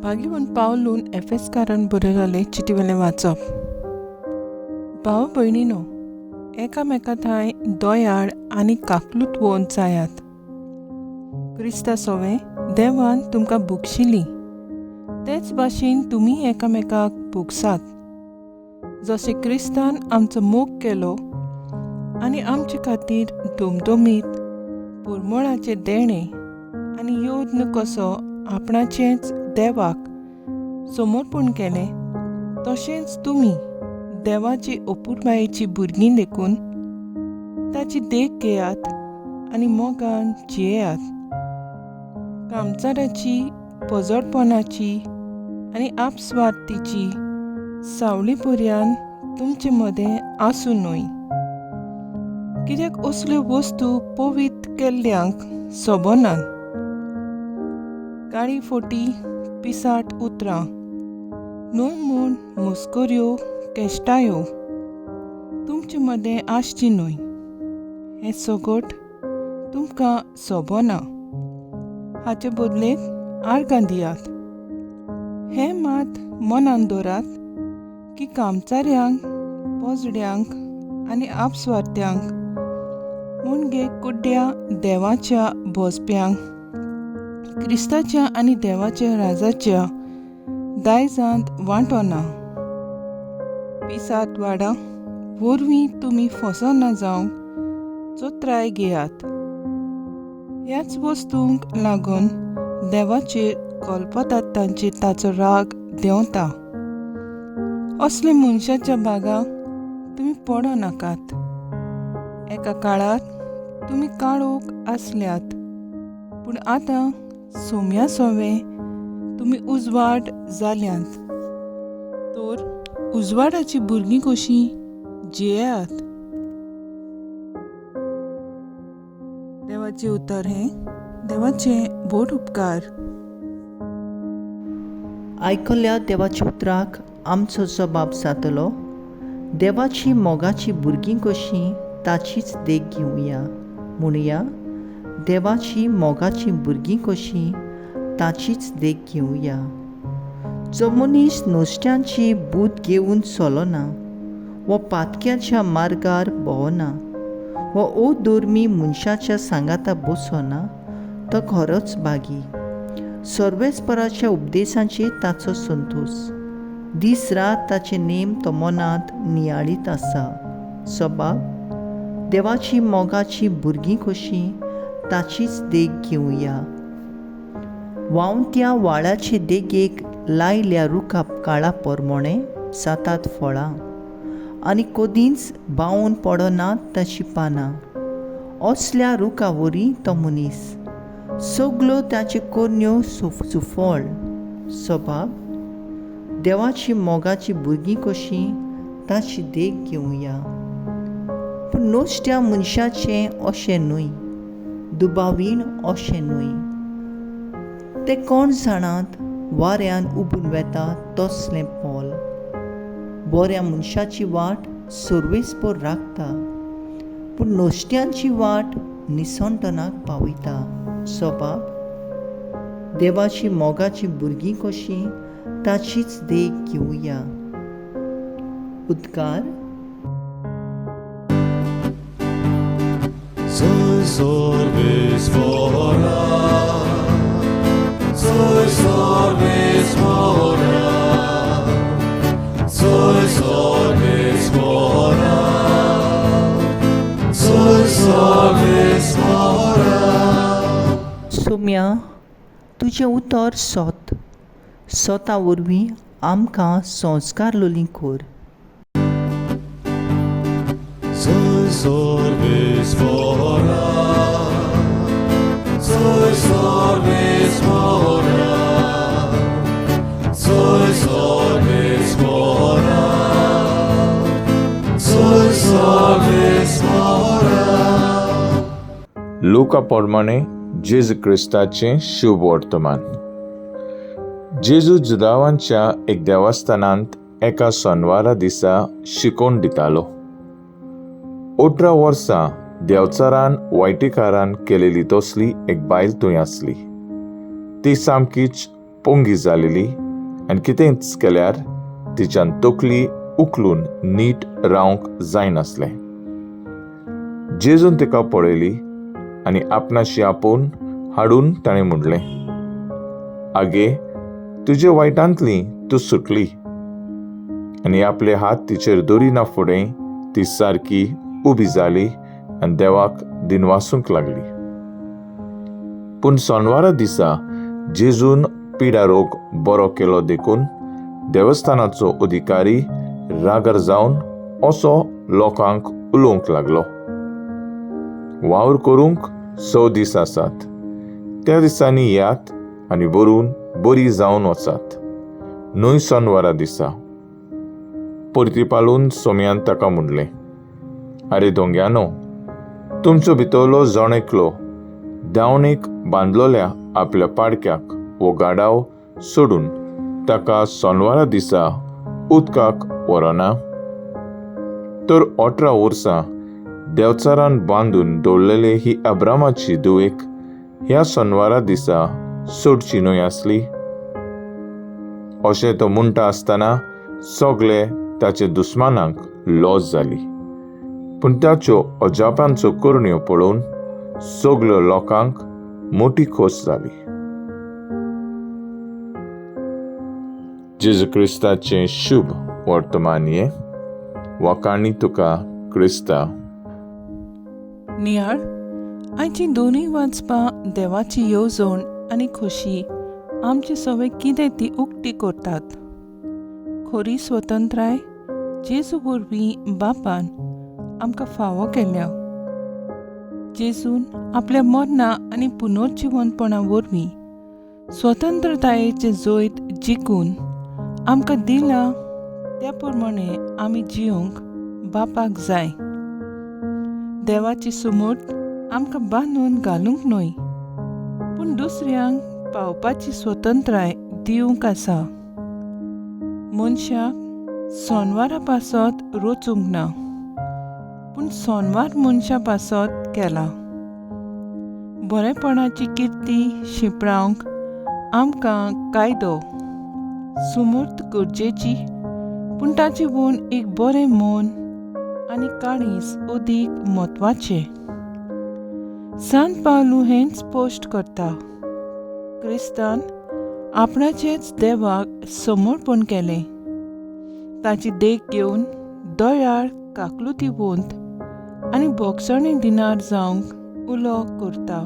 भाग्यवन पावलून एफेसकारान बरयलेलें चिटीवेलें वाचप. भाव भयणीनो, एकामेका थंय दोयाळ आनी काकलूत जायात. क्रिस्ता सोवे देवान तुमकां भुगशिल्ली तेच भाशेन तुमी एकामेकाक भुगसात. जशें क्रिस्तान आमचो मोग केलो आनी आमचे खातीर धोमधोमीत परमळाचें देणें आनी योद्न कसो आपणाचेंच देवाक समर्पण केलें, तशेंच तुमी देवाची अपुरबायेची भुरगीं देखून ताची देख घेयात आनी मोगान जियेयात. कामचाराची, पजळपणाची आनी आपस्वार्थीची सावळी पर्यान तुमचे मदें आसूं न्हय. कित्याक असल्यो वस्तू पवित्र केल्ल्यांक सोबनात. काळी फोटी, पिसाट उतरां, न्हय म्हूण मस्कऱ्यो, केश्टायो तुमचे मदें आसची न्हय. हें सगट तुमकां सोबना. हाचे बदलेक आर्गां दियात. हें मात मनान दवरात की कामचाऱ्यांक, पोजड्यांक आनी आपस्वार्थ्यांक म्हणजे कुड्ड्या देवाच्या भोजप्यांक क्रिस्ताच्या आनी देवाच्या राजाच्या दायजांत वांटो ना. पिसात वाडा वरवीं तुमी फसोना जावंक चोत्राय घेयात. ह्याच वस्तूंक लागून देवाचेर कल्पतांचेर ताचो राग देंवता. असले मनशाच्या बागाक तुमी पडो नाकात. एका काळार तुमी काळोख आसल्यात, पूण आतां सोम्या सोवे तुमी उजवाड जाल्यांत. तर उजवाडाची भुरगीं कशीं जियेयात. देवाचें उतर हें देवाचे बोट उपकार. आयकल्ल्या देवाच्या उतराक आमचो जबाब जातलो. देवाची मोगाची भुरगीं कशीं ताचीच देख घेवया. म्हणुया, देवाची मोगाची भुरगीं कशीं ताचीच देख घेवया. जो मनीस नुस्त्यांची बूद घेवन चलना, वो पातक्याच्या मार्गार भोंवना, वो अधर्मी मनशाच्या सांगाता बसना, तो खरोच बागी. सर्वेस्पराच्या उपदेशांचेर ताचो संतोश. दीस रात ताचे नेम तो मनांत नियाळीत आसा. सबाब, देवाची मोगाची भुरगीं कशीं ताचीच देख घेवया. वावंत्या वाळाचे देगेक लायल्या रुखां काळा परमोणें जातात फळां, आनी कदींच बावून पडनात ताची पानां. असल्या रुखा वरी तो मनीस, सगल्यो ताचे कोरण्यो सुफळ. सबाब, देवाची मोगाची भुरगीं कशीं ताची देख घेवया. पूण नुस्त्या मनशाचें अशें न्हय, दुबावीण अशें न्हय. ते कोण जाणात वाऱ्यान उबून वेता तसलें पोल. बऱ्या मनशाची वाट सर्वेस्पर राखता, पूण नुस्त्यांची वाट निसंतनाक पावयता. सबाब, देवाची मोगाची भुरगीं कशीं ताचीच देख घेवया. उद्गार. Soy sorbes fora, soy sorbes fora, soy sorbes fora, soy sorbes fora. Saumya, तुजें उतर सोत. सोता वरवीं आमकां संस्कार लोलीं core. Soy sorbes fora, soy sorbes fora, soy sorbes fora, soy sorbes fora. लुका प्रमाणे जेजू क्रिस्ताचें शुभ वर्तमान. जेजू जुदावांच्या एक देवस्थानांत एका सोनवारा दिसा शिकोवन दितालो. 18 वर्सां देंवचारान वायटीकारान केलेली तसली एक बायल थंय आसली. ती सामकीच पोंगी जालेली आनी कितेंच केल्यार तिच्यान तकली उखलून नीट रावंक जायनासलें. जेजून तिका पळयली आनी आपणाशी आपोवन हाडून ताणें म्हणलें, आगे, तुजे वायटांतली तूं सुटली. आनी आपले हात तिचेर दवरिना फुडें ती सारकी उबी जाली आनी देवाक दिनवासूंक लागली. पूण सोनवारा दिसा जेजून पिडा रोग बरो केलो देखून देवस्थानाचो अधिकारी रागर जावन असो लोकांक उलोवंक लागलो. वावर करूंक 6 दीस आसात. त्या दिसांनी येयात आनी व्हरून बरी जावन वचात. न्हय सोनवारा दिसा. परतीपालून सोम्यान ताका म्हणलें, आरे दोंग्यानो, तुमचो भितरलो जण एकलो धांवणेक बांदलोल्या आपल्या पाडक्याक वो गाडाव सोडून ताका सोनवारा दिसा उदकाक व्हरना. तर 18 वर्सां देंवचारान बांदून दवरलेली ही अब्रामाची दुवेक ह्या सोनवारा दिसा सोडची न्हय आसली. अशें तो म्हणटा आसतना सगळे ताचे दुस्मानांक लॉस जाली. पूण ताच्यो अजापांच्यो करण्यो पळोवन सगळ्यो लोकांक मोठी खोस जाली. जेजू क्रिस्ताचें शुभ वर्तमान हे वकाणी तुका क्रिस्ता. नियाळ, आयची दोनूय वाचपां देवाची येवजण आनी खोशी आमचे सगळे कितें ती उक्ती करतात. खरी स्वतंत्राय जेजू वरवीं बापान आमकां फावो केल्या. जेजून आपल्या मरणा आनी पुनर्जिवनपणा वरवीं स्वतंत्रतायेचें जैत जिखून आमकां दिलां. त्या प्रमाणे आमी जिवंक बापाक जाय. देवाची सुमूर्त आमकां बांदून घालूंक न्हय, पूण दुसऱ्यांक पावपाची स्वतंत्राय दिवंक आसा. मनशाक सोनवारा पासत रोचूंक ना, पूण सोनवार मनशा पासत केला. बरेपणाची किर्ती शिंपडावंक आमकां कायदो सुमूर्त गरजेची, पूण ताचे वून एक बरें मन आनी काळीज अदीक म्हत्वाचें. सांत पावलू हेंच स्पश्ट करता. क्रिस्तान आपणाचेच देवाक समर्पण केलें. ताची देख घेवन दयाळ, काकलुतीवंत आनी भोगसणे दिनार जावंक उलो करता.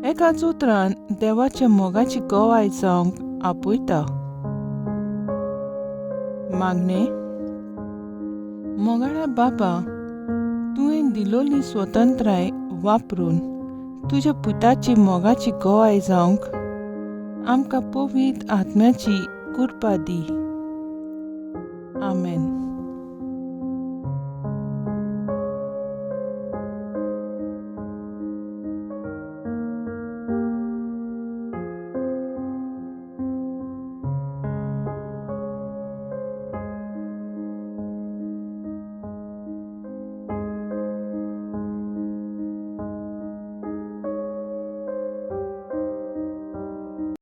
एकाच उतरान देवाच्या मोगाची गोवाय जावंक आपयता. मागणें. मोगाळ्या बापा, तुवें दिलोली स्वतंत्राय वापरून तुज्या पुताची मोगाची गोवाय जावंक आमकां पवित्र आत्म्याची कृपा दी. आमेन.